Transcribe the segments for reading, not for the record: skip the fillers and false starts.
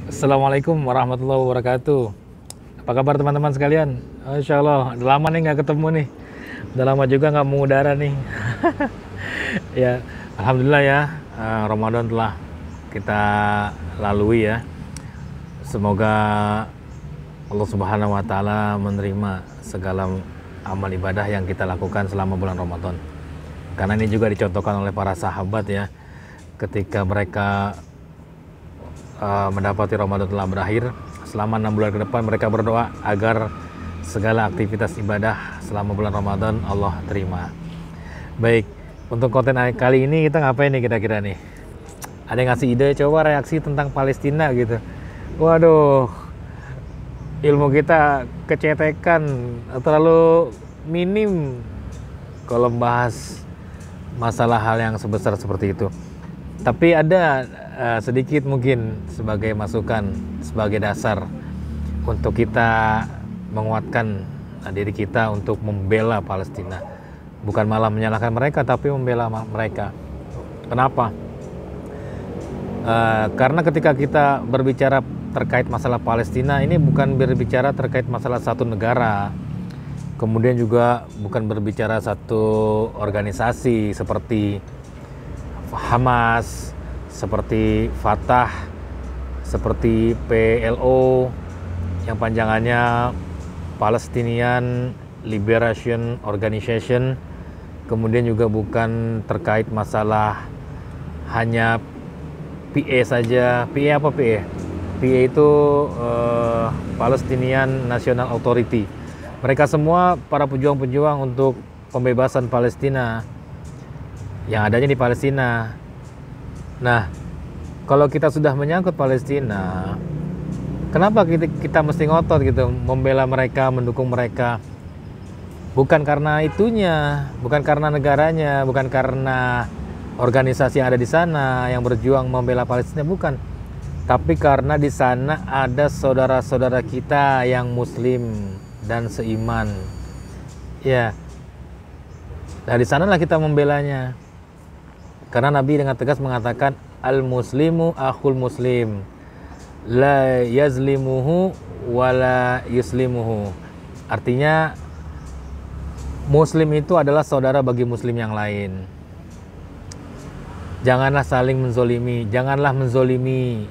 Assalamualaikum warahmatullahi wabarakatuh. Apa kabar teman-teman sekalian? Insya Allah, udah lama nih nggak ketemu nih. Udah lama juga nggak mengudara nih. Ya, Alhamdulillah ya, Ramadan telah kita lalui ya. Semoga Allah Subhanahu wa Ta'ala menerima segala amal ibadah yang kita lakukan selama bulan Ramadan. Karena ini juga dicontohkan oleh para sahabat ya, ketika mereka mendapati Ramadan telah berakhir, selama 6 bulan ke depan mereka berdoa agar segala aktivitas ibadah selama bulan Ramadan Allah terima. Baik, untuk konten kali ini kita ngapain nih kira-kira nih? Ada yang ngasih ide, coba reaksi tentang Palestina gitu. Waduh, ilmu kita kecetekan, terlalu minim kalau membahas masalah hal yang sebesar seperti itu. Tapi ada sedikit mungkin sebagai masukan, sebagai dasar untuk kita menguatkan diri kita untuk membela Palestina. Bukan malah menyalahkan mereka, tapi membela mereka. Kenapa? Karena ketika kita berbicara terkait masalah Palestina, ini bukan berbicara terkait masalah satu negara. Kemudian juga bukan berbicara satu organisasi seperti Hamas, seperti Fatah, seperti PLO yang panjangannya Palestinian Liberation Organization. Kemudian juga bukan terkait masalah hanya PA saja. PA apa PA? PA itu Palestinian National Authority. Mereka semua para pejuang-pejuang untuk pembebasan Palestina yang adanya di Palestina. Nah, kalau kita sudah menyangkut Palestina, kenapa kita mesti ngotot gitu, membela mereka, mendukung mereka? Bukan karena itunya, bukan karena negaranya, bukan karena organisasi yang ada di sana yang berjuang membela Palestina, bukan. Tapi karena di sana ada saudara-saudara kita yang Muslim dan seiman. Ya, dari sanalah kita membelanya. Karena Nabi dengan tegas mengatakan al-muslimu akhul muslim, la yazlimuhu wa la yuslimuhu. Artinya muslim itu adalah saudara bagi muslim yang lain. Janganlah saling menzolimi, janganlah menzolimi.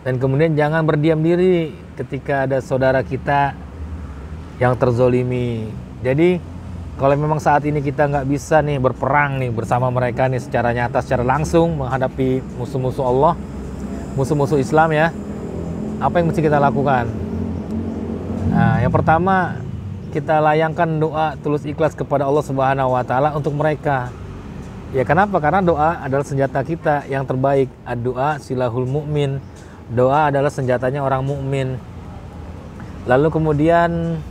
Dan kemudian jangan berdiam diri ketika ada saudara kita yang terzolimi. Jadi kalau memang saat ini kita nggak bisa nih berperang nih bersama mereka nih secara nyata, secara langsung menghadapi musuh-musuh Allah, musuh-musuh Islam ya, apa yang mesti kita lakukan? Nah, yang pertama kita layangkan doa tulus ikhlas kepada Allah Subhanahu wa Ta'ala untuk mereka. Ya kenapa? Karena doa adalah senjata kita yang terbaik. Ad-doa silahul mu'min. Doa adalah senjatanya orang mukmin. Lalu kemudian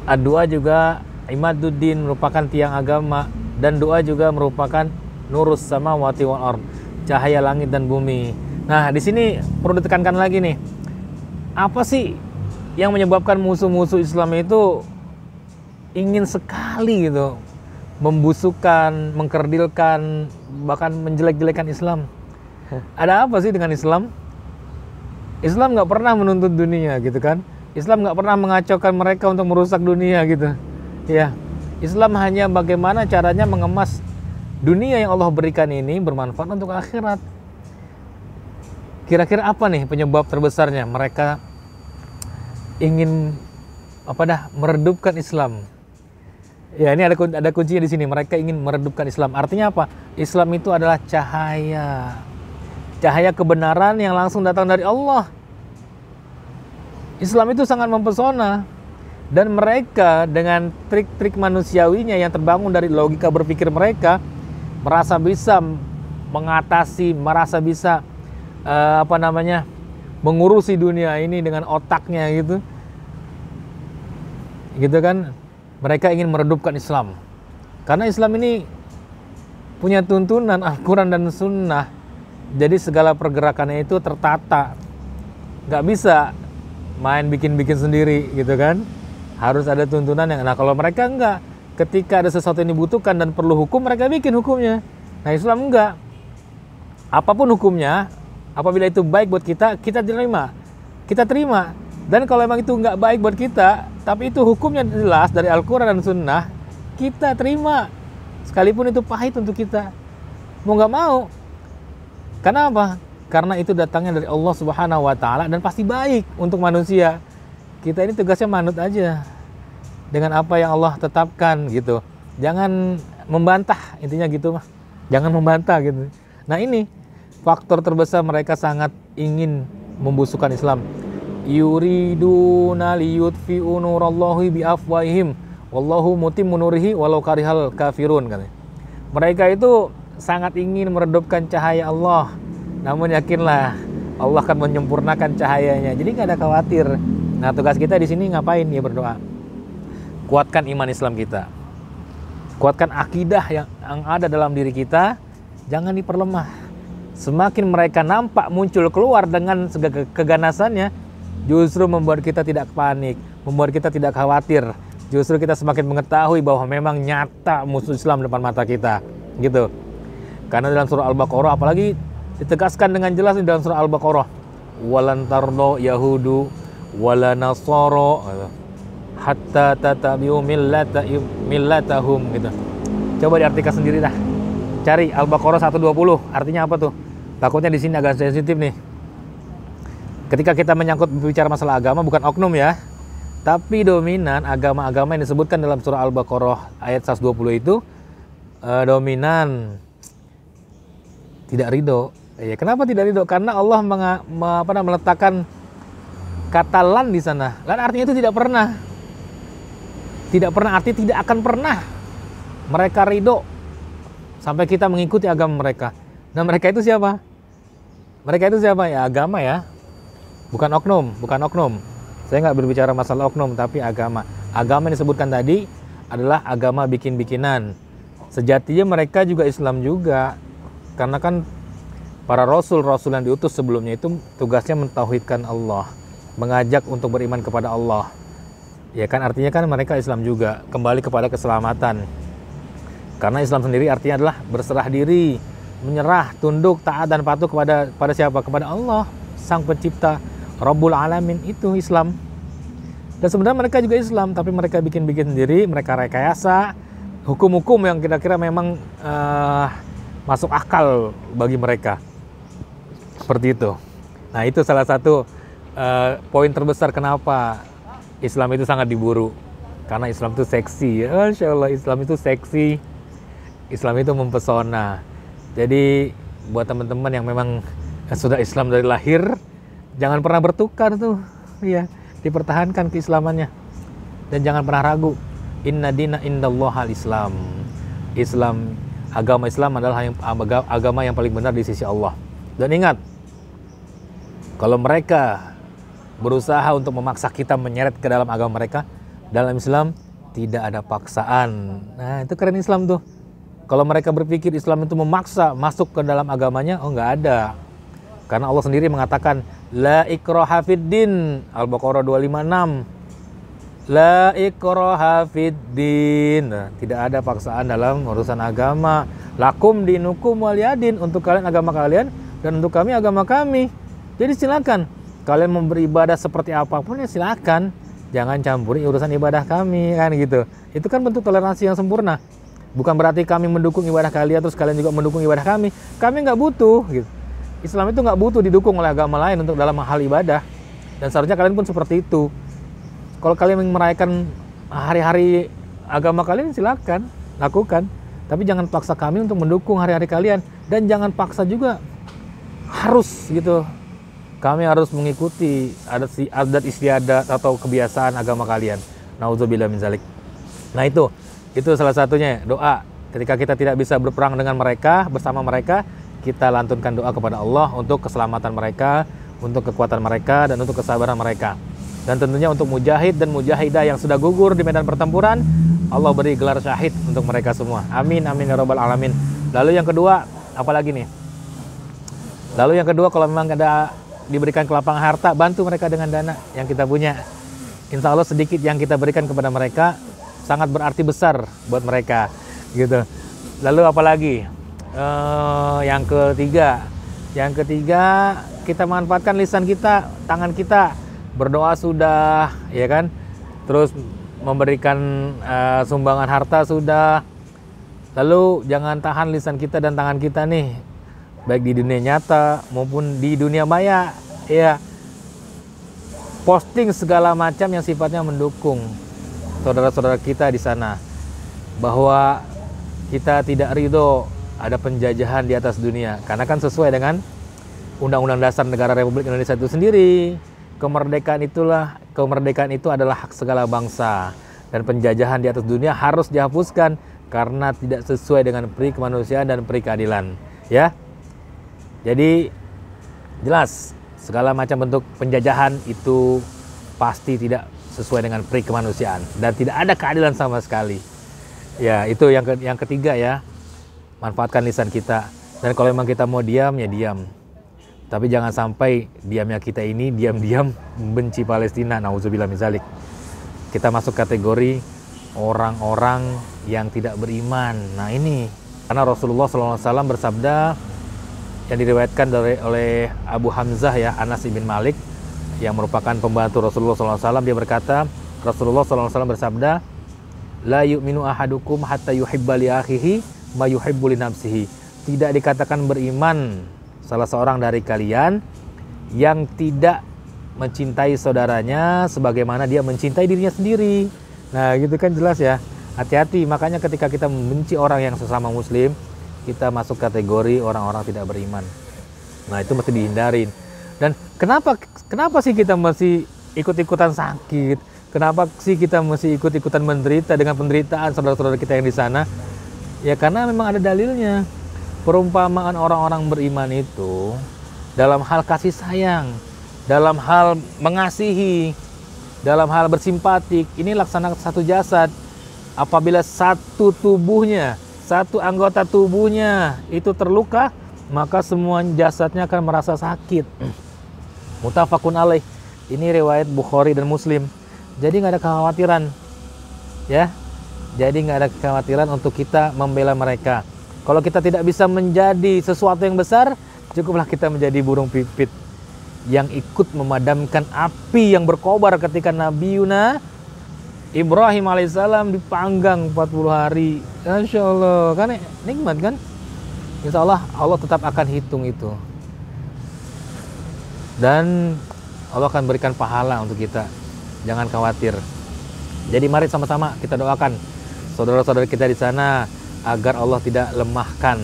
doa juga imaduddin, merupakan tiang agama, dan doa juga merupakan nurus samawati wal ard, cahaya langit dan bumi. Nah, di sini perlu ditekankan lagi nih. Apa sih yang menyebabkan musuh-musuh Islam itu ingin sekali gitu membusukkan, mengkerdilkan, bahkan menjelek-jelekan Islam? Ada apa sih dengan Islam? Islam nggak pernah menuntut dunia gitu kan? Islam nggak pernah mengacaukan mereka untuk merusak dunia gitu. Ya, Islam hanya bagaimana caranya mengemas dunia yang Allah berikan ini bermanfaat untuk akhirat. Kira-kira apa nih penyebab terbesarnya mereka ingin meredupkan Islam? Ya, ini ada kuncinya di sini. Mereka ingin meredupkan Islam. Artinya apa? Islam itu adalah cahaya. Cahaya kebenaran yang langsung datang dari Allah. Islam itu sangat mempesona. Dan mereka dengan trik-trik manusiawinya yang terbangun dari logika berpikir mereka, merasa bisa mengatasi, merasa bisa mengurusi dunia ini dengan otaknya gitu. Gitu kan? Mereka ingin meredupkan Islam. Karena Islam ini punya tuntunan Al-Quran dan Sunnah. Jadi segala pergerakannya itu tertata. Gak bisa main bikin-bikin sendiri gitu kan. Harus ada tuntunan yang. Nah kalau mereka enggak, ketika ada sesuatu yang dibutuhkan dan perlu hukum, mereka bikin hukumnya. Nah Islam enggak. Apapun hukumnya, apabila itu baik buat kita, kita terima. Kita terima. Dan kalau emang itu enggak baik buat kita, tapi itu hukumnya jelas dari Al-Quran dan Sunnah, kita terima. Sekalipun itu pahit untuk kita. Mau nggak mau. Karena apa? Karena itu datangnya dari Allah Subhanahu wa Ta'ala dan pasti baik untuk manusia. Kita ini tugasnya manut aja dengan apa yang Allah tetapkan gitu. Jangan membantah, intinya gitu mah. Jangan membantah gitu. Nah ini faktor terbesar mereka sangat ingin membusukkan Islam. Yuriduna liyutfi'u nurallahi biafwahihim wallahu mutimmu nurihi walau karihal kafirun katanya. Mereka itu sangat ingin meredupkan cahaya Allah. Namun yakinlah Allah akan menyempurnakan cahayanya. Jadi nggak ada khawatir. Nah tugas kita di sini ngapain ya? Berdoa. Kuatkan iman Islam kita. Kuatkan akidah yang ada dalam diri kita. Jangan diperlemah. Semakin mereka nampak muncul keluar dengan keganasannya, justru membuat kita tidak panik, membuat kita tidak khawatir. Justru kita semakin mengetahui bahwa memang nyata musuh Islam depan mata kita, gitu. Karena dalam surah Al-Baqarah, apalagi ditegaskan dengan jelas di dalam surah Al-Baqarah, walan tardo yahudu wala nasoro hatta tatabiu millatahum, gitu. Coba diartikan sendiri dah. Cari Al-Baqarah 120, artinya apa tuh? Takutnya di sini agak sensitif nih. Ketika kita menyangkut bicara masalah agama, bukan oknum ya, tapi dominan agama-agama yang disebutkan dalam surah Al-Baqarah ayat 120 itu dominan tidak ridho. Ya, kenapa tidak ridho? Karena Allah meletakkan kata lan di sana. Lan artinya itu tidak pernah. Tidak pernah arti tidak akan pernah mereka ridho sampai kita mengikuti agama mereka. Nah mereka itu siapa? Mereka itu siapa? Ya agama ya. Bukan oknum, bukan oknum. Saya nggak berbicara masalah oknum, tapi agama. Agama yang disebutkan tadi adalah agama bikin-bikinan. Sejatinya mereka juga Islam juga. Karena kan para rasul-rasul yang diutus sebelumnya itu tugasnya mentauhidkan Allah. Mengajak untuk beriman kepada Allah. Ya kan artinya kan mereka Islam juga. Kembali kepada keselamatan. Karena Islam sendiri artinya adalah berserah diri. Menyerah, tunduk, taat dan patuh kepada siapa? Kepada Allah, Sang Pencipta. Rabbul Alamin, itu Islam. Dan sebenarnya mereka juga Islam, tapi mereka bikin-bikin sendiri, mereka rekayasa hukum-hukum yang kira-kira memang masuk akal bagi mereka. Seperti itu. Nah itu salah satu poin terbesar kenapa Islam itu sangat diburu. Karena Islam itu seksi. Masya Allah, Islam itu seksi. Islam itu mempesona. Jadi buat teman-teman yang memang sudah Islam dari lahir, jangan pernah bertukar tuh, ya, dipertahankan keislamannya. Dan jangan pernah ragu. Inna dina indallahal Islam. Islam, agama Islam adalah agama yang paling benar di sisi Allah. Dan ingat, kalau mereka berusaha untuk memaksa kita menyeret ke dalam agama mereka, dalam Islam tidak ada paksaan. Nah itu keren Islam tuh. Kalau mereka berpikir Islam itu memaksa masuk ke dalam agamanya, oh nggak ada. Karena Allah sendiri mengatakan la ikraha fiddin, Al-Baqarah 256. La ikraha fiddin. Tidak ada paksaan dalam urusan agama. Lakum dinukum waliyadin, untuk kalian agama kalian dan untuk kami agama kami. Jadi silakan kalian mau beribadah seperti apapun ya silakan. Jangan campuri urusan ibadah kami kan gitu. Itu kan bentuk toleransi yang sempurna. Bukan berarti kami mendukung ibadah kalian terus kalian juga mendukung ibadah kami. Kami nggak butuh gitu. Islam itu nggak butuh didukung oleh agama lain untuk dalam hal ibadah. Dan seharusnya kalian pun seperti itu. Kalau kalian merayakan hari-hari agama kalian silakan lakukan. Tapi jangan paksa kami untuk mendukung hari-hari kalian. Dan jangan paksa juga harus gitu. Kami harus mengikuti adat istiadat atau kebiasaan agama kalian. Nauzubillah min zalik. Nah itu salah satunya doa. Ketika kita tidak bisa berperang dengan mereka, bersama mereka, kita lantunkan doa kepada Allah untuk keselamatan mereka, untuk kekuatan mereka, dan untuk kesabaran mereka. Dan tentunya untuk mujahid dan mujahidah yang sudah gugur di medan pertempuran, Allah beri gelar syahid untuk mereka semua. Amin, amin ya rabbal alamin. Lalu yang kedua, apalagi nih? Lalu yang kedua, kalau memang ada diberikan kelapangan harta, bantu mereka dengan dana yang kita punya. Insya Allah sedikit yang kita berikan kepada mereka sangat berarti besar buat mereka gitu. Lalu apalagi Yang ketiga, kita manfaatkan lisan kita, tangan kita, berdoa sudah, ya kan? Terus memberikan sumbangan harta sudah. Lalu jangan tahan lisan kita dan tangan kita nih, baik di dunia nyata maupun di dunia maya, ya. Posting segala macam yang sifatnya mendukung saudara-saudara kita di sana, bahwa kita tidak ridho ada penjajahan di atas dunia, karena kan sesuai dengan Undang-Undang Dasar Negara Republik Indonesia itu sendiri. Kemerdekaan itu adalah hak segala bangsa, dan penjajahan di atas dunia harus dihapuskan karena tidak sesuai dengan peri kemanusiaan dan peri keadilan, ya. Jadi jelas segala macam bentuk penjajahan itu pasti tidak sesuai dengan peri kemanusiaan dan tidak ada keadilan sama sekali. Ya, itu yang ketiga ya. Manfaatkan lisan kita. Dan kalau memang kita mau diam, ya diam. Tapi jangan sampai diamnya kita ini diam-diam membenci Palestina. Nauzubillah min dzalik. Kita masuk kategori orang-orang yang tidak beriman. Nah ini, karena Rasulullah SAW bersabda, yang diriwayatkan oleh Abu Hamzah ya, Anas bin Malik, yang merupakan pembantu Rasulullah SAW, dia berkata, Rasulullah SAW bersabda, la yu'minu ahadukum hatta yuhibba li akhihi ma yuhibbu li nafsihi. Tidak dikatakan beriman salah seorang dari kalian yang tidak mencintai saudaranya sebagaimana dia mencintai dirinya sendiri. Nah gitu kan, jelas ya. Hati-hati, makanya ketika kita membenci orang yang sesama muslim, kita masuk kategori orang-orang tidak beriman. Nah itu mesti dihindarin. Dan kenapa sih kita masih ikut-ikutan sakit? Kenapa sih kita masih ikut-ikutan menderita dengan penderitaan saudara-saudara kita yang di sana? Ya karena memang ada dalilnya. Perumpamaan orang-orang beriman itu dalam hal kasih sayang, dalam hal mengasihi, dalam hal bersimpatik, ini laksana satu jasad. Apabila satu anggota tubuhnya itu terluka, maka semua jasadnya akan merasa sakit. Muttafaqun alaih. Ini riwayat Bukhari dan Muslim. Jadi nggak ada kekhawatiran, ya. Jadi nggak ada kekhawatiran untuk kita membela mereka. Kalau kita tidak bisa menjadi sesuatu yang besar, cukuplah kita menjadi burung pipit yang ikut memadamkan api yang berkobar ketika Nabi Yuna Ibrahim alaihissalam dipanggang 40 hari. Insya Allah, kan nikmat kan? Insya Allah, Allah tetap akan hitung itu. Dan Allah akan berikan pahala untuk kita. Jangan khawatir. Jadi mari sama-sama kita doakan saudara-saudara kita di sana agar Allah tidak lemahkan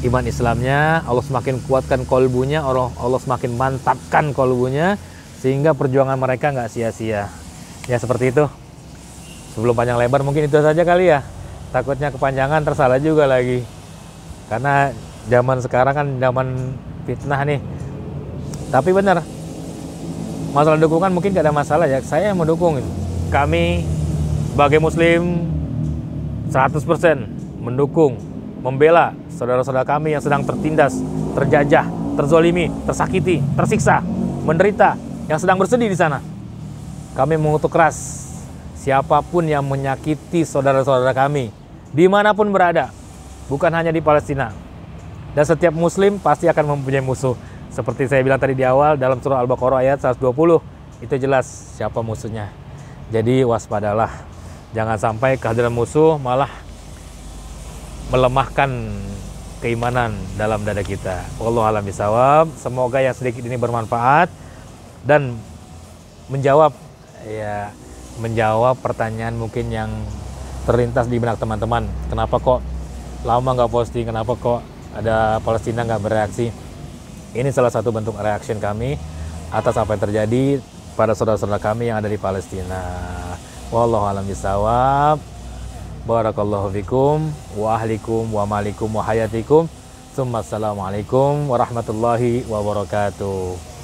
iman Islamnya, Allah semakin kuatkan kolbunya, Allah semakin mantapkan kolbunya, sehingga perjuangan mereka nggak sia-sia. Ya seperti itu. Sebelum panjang lebar mungkin itu saja kali ya. Takutnya kepanjangan tersalah juga lagi. Karena zaman sekarang kan zaman fitnah nih. Tapi benar, masalah dukungan mungkin gak ada masalah ya. Saya yang mendukung. Kami sebagai muslim 100% mendukung, membela saudara-saudara kami yang sedang tertindas, terjajah, terzolimi, tersakiti, tersiksa, menderita, yang sedang bersedih di sana. Kami mengutuk keras siapapun yang menyakiti saudara-saudara kami, dimanapun berada, bukan hanya di Palestina. Dan setiap muslim pasti akan mempunyai musuh. Seperti saya bilang tadi di awal, dalam surah Al-Baqarah ayat 120, itu jelas siapa musuhnya. Jadi waspadalah, jangan sampai kehadiran musuh malah melemahkan keimanan dalam dada kita. Wallahu a'lam bishawab. Semoga yang sedikit ini bermanfaat dan menjawab pertanyaan mungkin yang terlintas di benak teman-teman. Kenapa kok lama nggak posting? Kenapa kok ada Palestina nggak bereaksi? Ini salah satu bentuk reaction kami atas apa yang terjadi pada saudara-saudara kami yang ada di Palestina. Wallahu a'lam bishawab. Barakallahu fikum wa ahlikum wa malikum wa hayatikum. Assalamualaikum warahmatullahi wabarakatuh.